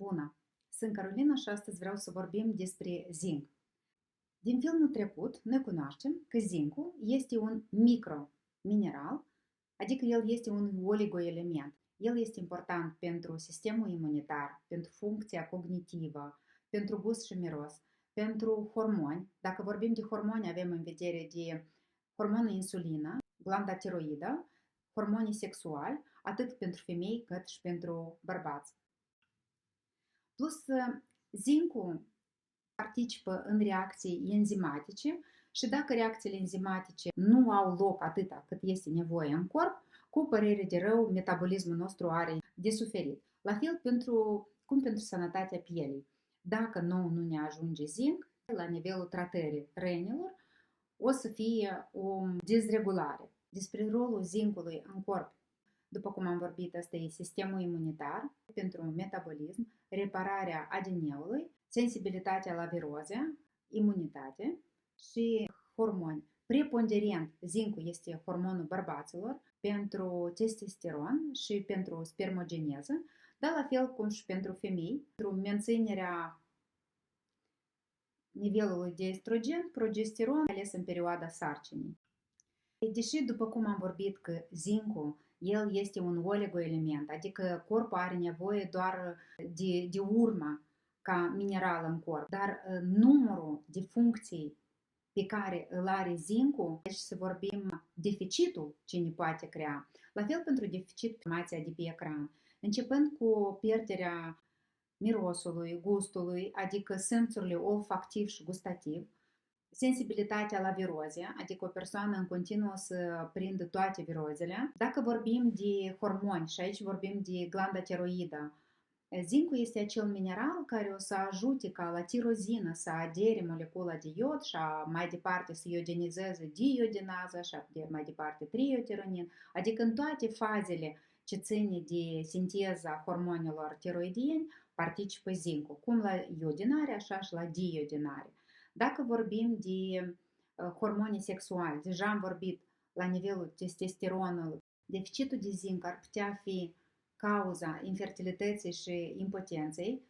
Bună! Sunt Carolina și astăzi vreau să vorbim despre zinc. Din filmul trecut, noi cunoaștem că zincul este un micromineral, adică el este un oligoelement. El este important pentru sistemul imunitar, pentru funcția cognitivă, pentru gust și miros, pentru hormoni. Dacă vorbim de hormoni, avem în vedere de hormonul insulină, glanda tiroidă, hormonii sexuali, atât pentru femei cât și pentru bărbați. Plus, zincul participă în reacții enzimatice și dacă reacțiile enzimatice nu au loc atâta cât este nevoie în corp, cu părere de rău, metabolismul nostru are de suferit. La fel cum pentru sănătatea pielii. Dacă nu ne ajunge zinc, la nivelul tratării renilor, o să fie o dezregulare. Despre rolul zincului în corp, după cum am vorbit, asta e sistemul imunitar pentru metabolism, repararea ADN-ului, sensibilitatea la viroze, imunitate și hormoni. Preponderent, zincul este hormonul bărbaților pentru testosteron și pentru spermogeneză, dar la fel cum și pentru femei, pentru menținerea nivelului de estrogen, progesteron, ales în perioada sarcinii. Deși, după cum am vorbit, că zincul el este un oligoelement, adică corpul are nevoie doar de urmă ca mineral în corp, dar numărul de funcții pe care îl are zincul, deci să vorbim deficitul ce ne poate crea. La fel pentru deficit informația de pe ecran, începând cu pierderea mirosului, gustului, adică simțurile olfactiv și gustativ, sensibilitatea la viroze, adică o persoană în continuu să prindă toate virozele. Dacă vorbim de hormoni și aici vorbim de glanda tiroidă, zincul este acel mineral care o să ajute ca la tirozină să adere molecula de iod și mai departe să iogenizeze diiodinază și mai departe triiotironin, adică în toate fazele ce ține de sinteza hormonilor tiroidieni participă zincul, cum la iodinare, așa și la diiodinare. Dacă vorbim de hormonii sexuali, deja am vorbit la nivelul testosteronului, deficitul de zinc ar putea fi cauza infertilității și impotenței.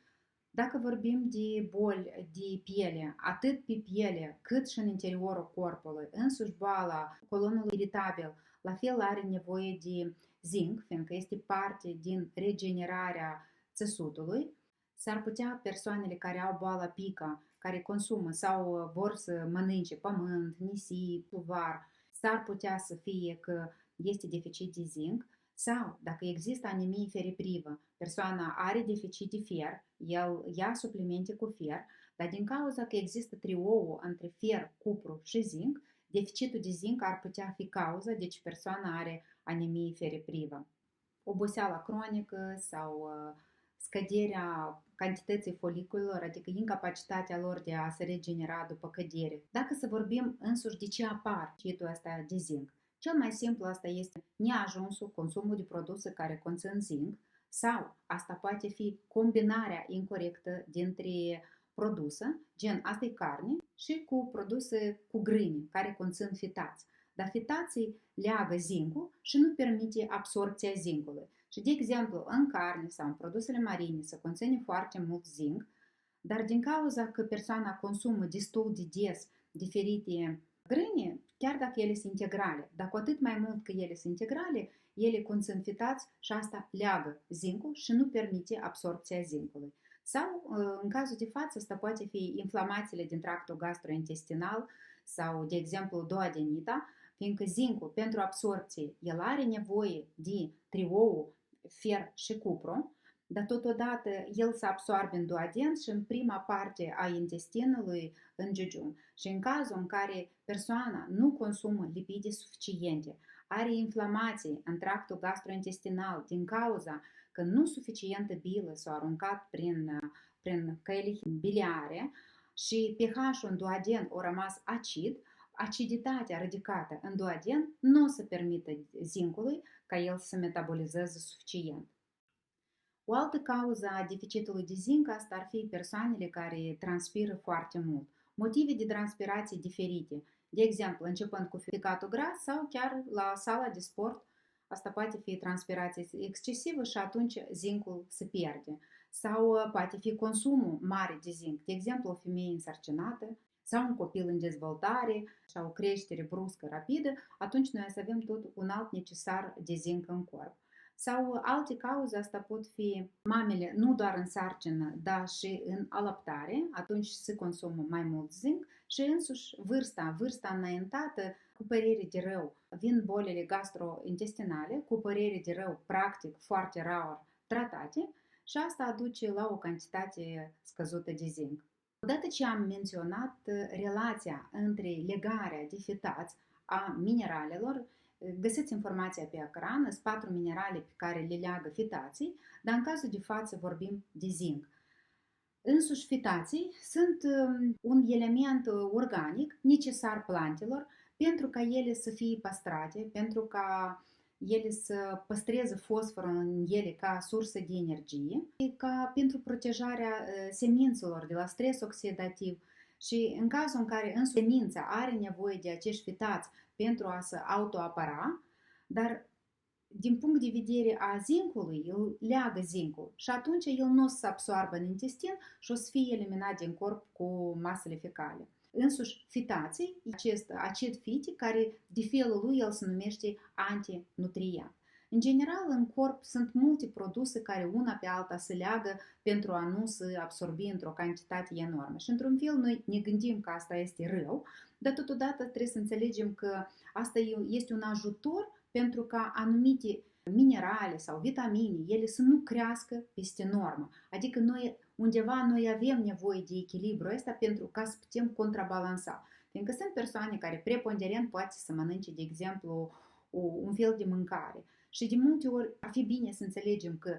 Dacă vorbim de boli de piele, atât pe piele cât și în interiorul corpului, însuși boala colonului iritabil, la fel are nevoie de zinc, fiindcă este parte din regenerarea țesutului. S-ar putea persoanele care au boala pica, care consumă sau vor să mănânce pământ, nisip, pluvar, s-ar putea să fie că este deficit de zinc, sau dacă există anemie feriprivă, persoana are deficit de fier, el ia suplimente cu fier, dar din cauza că există trioul între fier, cupru și zinc, deficitul de zinc ar putea fi cauza, deci persoana are anemie feriprivă. Oboseala cronică sau scăderea cantității foliculelor, adică incapacitatea lor de a se regenera după cădere. Dacă să vorbim însuși de ce apar deficitul ăsta de zinc, cel mai simplu asta este neajunsul consumul de produse care conțin zinc sau asta poate fi combinarea incorrectă dintre produse, gen asta e carne, și cu produse cu grâne care conțin fitați. Dar fitații leagă zincul și nu permite absorbția zincului. Și, de exemplu, în carne sau în produsele marine se conține foarte mult zinc, dar din cauza că persoana consumă destul de des diferite grâne, chiar dacă ele sunt integrale, dar cu atât mai mult că ele sunt integrale, ele conțin fitați și asta leagă zincul și nu permite absorbția zincului. Sau, în cazul de față, asta poate fi inflamațiile din tractul gastrointestinal sau, de exemplu, duodenita, fiindcă zincul, pentru absorpție, el are nevoie de trioul fier și cupru, dar totodată el se absorbe în duoden și în prima parte a intestinului în jejun. Și în cazul în care persoana nu consumă lipide suficiente, are inflamații în tractul gastrointestinal din cauza că nu suficientă bilă s-a aruncat prin căile biliare și pH-ul în duoden a rămas acid, aciditatea ridicată în duoden nu o să permită zincului ca el să metabolizeze suficient. O altă cauză a deficitului de zinc asta ar fi persoanele care transpiră foarte mult. Motive de transpirație diferite, de exemplu, începând cu ficatul gras sau chiar la sala de sport, Asta poate fi transpirație excesivă și atunci zincul se pierde. Sau poate fi consumul mare de zinc. De exemplu, o femeie însărcinată sau un copil în dezvoltare sau o creștere bruscă, rapidă, atunci noi să avem tot un alt necesar de zinc în corp. Sau alte cauze, asta pot fi mamele nu doar în sarcină, dar și în alăptare, atunci se consumă mai mult zinc și însuși vârsta înaintată cu părere de rău. Vin bolile gastrointestinale cu părere de rău, practic foarte rar tratate și asta aduce la o cantitate scăzută de zinc. Odată ce am menționat relația între legarea de fetați a mineralelor, găsiți informația pe ecran, sunt 4 minerale pe care le leagă fetații, dar în cazul de față vorbim de zinc. Însuși fetații sunt un element organic necesar plantelor pentru ca ele să fie păstrate, pentru ca ele să păstreze fosforul în ele ca sursă de energie, ca pentru protejarea semințelor de la stres oxidativ și în cazul în care însuși semința are nevoie de acești fetați pentru a se autoapăra, dar din punct de vedere a zincului, el leagă zincul și atunci el nu o să se absoarbă în intestin și o să fie eliminat din corp cu masele fecale. Însuși fitații, acest acid fitic care de felul lui el se numește antinutrient. În general, în corp sunt multe produse care una pe alta se leagă pentru a nu se absorbi într-o cantitate enormă. Și într-un fel noi ne gândim că asta este rău, dar totodată trebuie să înțelegem că asta este un ajutor pentru ca anumite minerale sau vitamine, ele să nu crească peste normă. Adică noi avem nevoie de echilibru ăsta pentru ca să putem contrabalansa. Fiindcă sunt persoane care preponderent poate să mănânce, de exemplu, un fel de mâncare. Și de multe ori ar fi bine să înțelegem că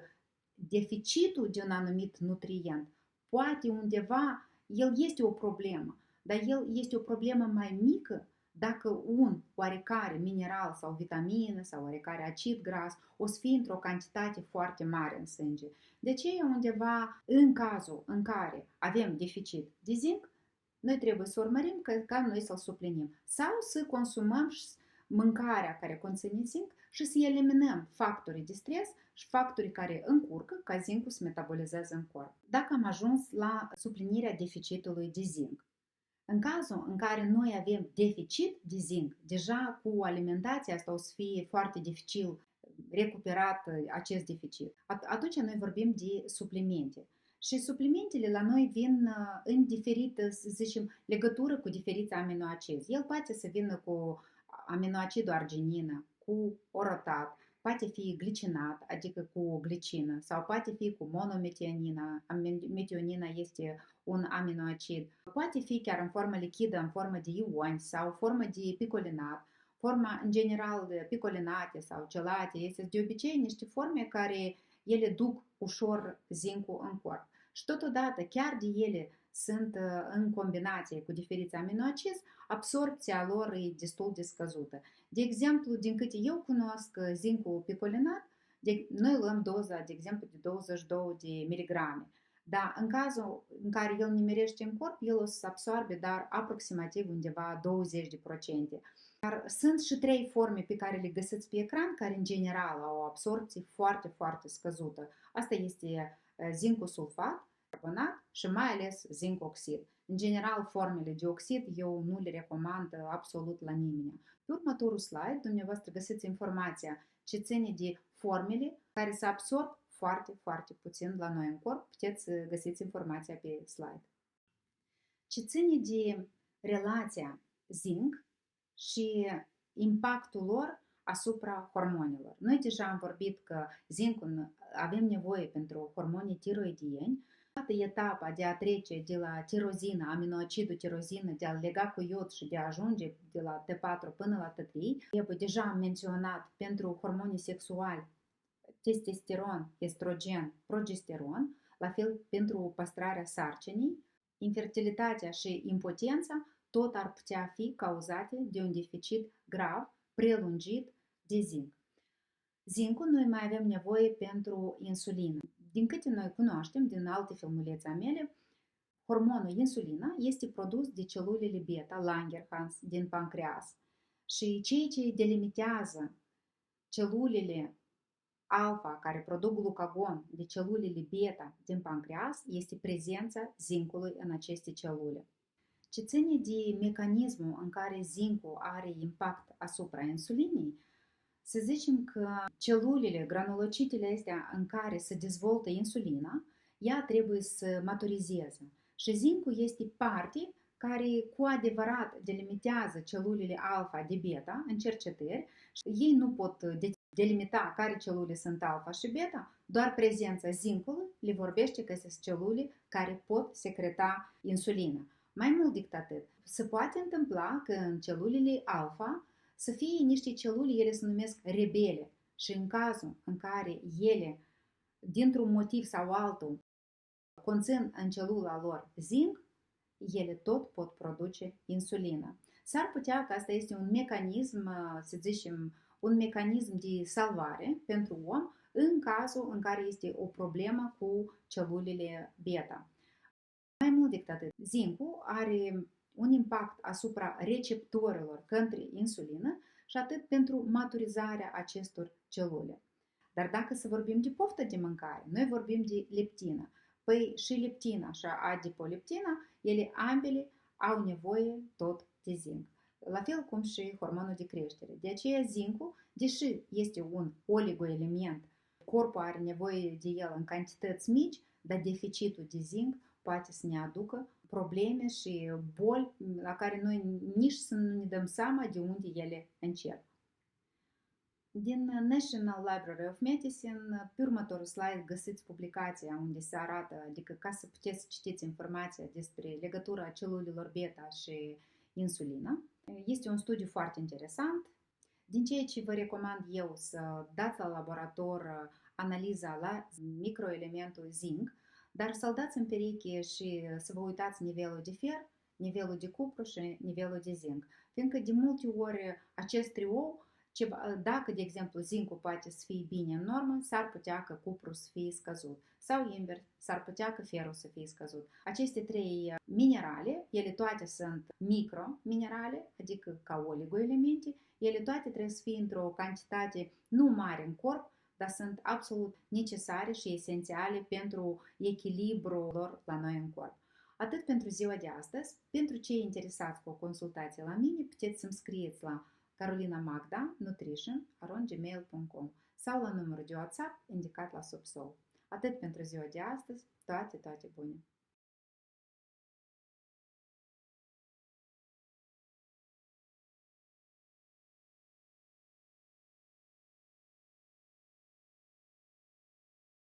deficitul de un anumit nutrient poate undeva, el este o problemă, dar el este o problemă mai mică dacă un oarecare mineral sau vitamină sau oarecare acid gras o să fie într-o cantitate foarte mare în sânge. De aceea undeva în cazul în care avem deficit de zinc, noi trebuie să urmărim ca noi să-l suplinim sau să consumăm mâncarea care conține zinc și să eliminăm factorii de stres și factorii care încurcă ca zincul să metabolizeze în corp. Dacă am ajuns la suplinirea deficitului de zinc, în cazul în care noi avem deficit de zinc, deja cu alimentația asta o să fie foarte dificil recuperat acest deficit. Atunci noi vorbim de suplimente. Și suplimentele la noi vin în diferită, să zicem, legătură cu diferiți aminoacizi. El poate să vină cu aminoacidul arginină, cu orotat, poate fi glicinat, adică cu glicină, sau poate fi cu monometionina. Metionina este un aminoacid. Poate fi chiar în formă lichidă, în formă de ioni sau formă de picolinat. Forma, în general, de picolinate sau celate, este de obicei niște forme care ele duc ușor zincul în corp. Și totodată, chiar de ele sunt în combinație cu diferiți aminoacizi, absorpția lor e destul de scăzută. De exemplu, din câte eu cunosc zincul picolinat, noi luăm doza, de exemplu, de 22 de miligrame. Dar în cazul în care el nimerește în corp, el o să se absorbe, dar aproximativ undeva 20%. Dar sunt și 3 forme pe care le găsiți pe ecran, care în general au o absorpție foarte, foarte scăzută. Asta este zincul sulfat, carbonat și mai ales zinc oxid. În general, formele de oxid eu nu le recomand absolut la nimeni. Pe următorul slide, dumneavoastră găsiți informația ce ține de formele care se absorb foarte, foarte puțin la noi în corp. Puteți să găsiți informația pe slide. Ce ține de relația zinc și impactul lor asupra hormonilor. Noi deja am vorbit că zincul avem nevoie pentru hormonii tiroidieni. Etapa de a trece de la tirozină, aminoacidul tirozină, de a-l lega cu iod și de a ajunge de la T4 până la T3, trebuie deja am menționat pentru hormonii sexuali, testosteron, estrogen, progesteron, la fel pentru păstrarea sarcinii, infertilitatea și impotența, tot ar putea fi cauzate de un deficit grav, prelungit de zinc. Zincul noi mai avem nevoie pentru insulină. Din câte noi cunoaștem, din alte filmulețe mele, hormonul insulina este produs de celulele beta, Langerhans, din pancreas. Și ceea ce delimitează celulele alfa care produc glucagon de celulele beta din pancreas este prezența zincului în aceste celule. Ce ține de mecanismul în care zincul are impact asupra insulinei, să zicem că celulele, granulocitele astea în care se dezvoltă insulina, ea trebuie să maturizeze. Și zincul este parte care cu adevărat delimitează celulele alfa de beta în cercetări. Ei nu pot delimita care celule sunt alfa și beta, doar prezența zincului le vorbește că sunt celule care pot secreta insulină. Mai mult decât atât, se poate întâmpla că în celulele alfa să fie niște celule, ele se numesc rebele și în cazul în care ele, dintr-un motiv sau altul, conțin în celula lor zinc, ele tot pot produce insulină. S-ar putea că asta este un mecanism, să zicem, un mecanism de salvare pentru om în cazul în care este o problemă cu celulele beta. Mai mult decât atât, zincul are un impact asupra receptorilor către insulină și atât pentru maturizarea acestor celule. Dar dacă să vorbim de poftă de mâncare, noi vorbim de leptină. Păi și leptina și adipoliptina, ele ambele au nevoie tot de zinc. La fel cum și hormonul de creștere. De aceea zincul, deși este un oligoelement, corpul are nevoie de el în cantități mici, dar deficitul de zinc poate să ne aducă probleme și boli la care noi nici să nu ne dăm seama de unde ele încep. Din National Library of Medicine, pe următorul slide găsiți publicația unde se arată, adică ca să puteți să citiți informația despre legătura celulelor beta și insulină. Este un studiu foarte interesant. Din ceea ce vă recomand eu să dați la laborator analiza la microelementul zinc, dar să-l dați în pereche și să vă uitați nivelul de fer, nivelul de cupru și nivelul de zinc. Fiindcă de multe ori acest triou, dacă, de exemplu, zincul poate să fie bine în normă, s-ar putea că cupru să fie scăzut. Sau invers, s-ar putea că ferul să fie scăzut. Aceste trei minerale, ele toate sunt microminerale, adică ca oligoelemente, ele toate trebuie să fie într-o cantitate nu mare în corp, dar sunt absolut necesare și esențiale pentru echilibrul lor la noi în corp. Atât pentru ziua de astăzi, pentru cei interesați cu o consultație la mine, puteți să-mi scrieți la carolinamagda.nutrition@gmail.com sau la numărul de WhatsApp indicat la subsol. Atât pentru ziua de astăzi, toate bune!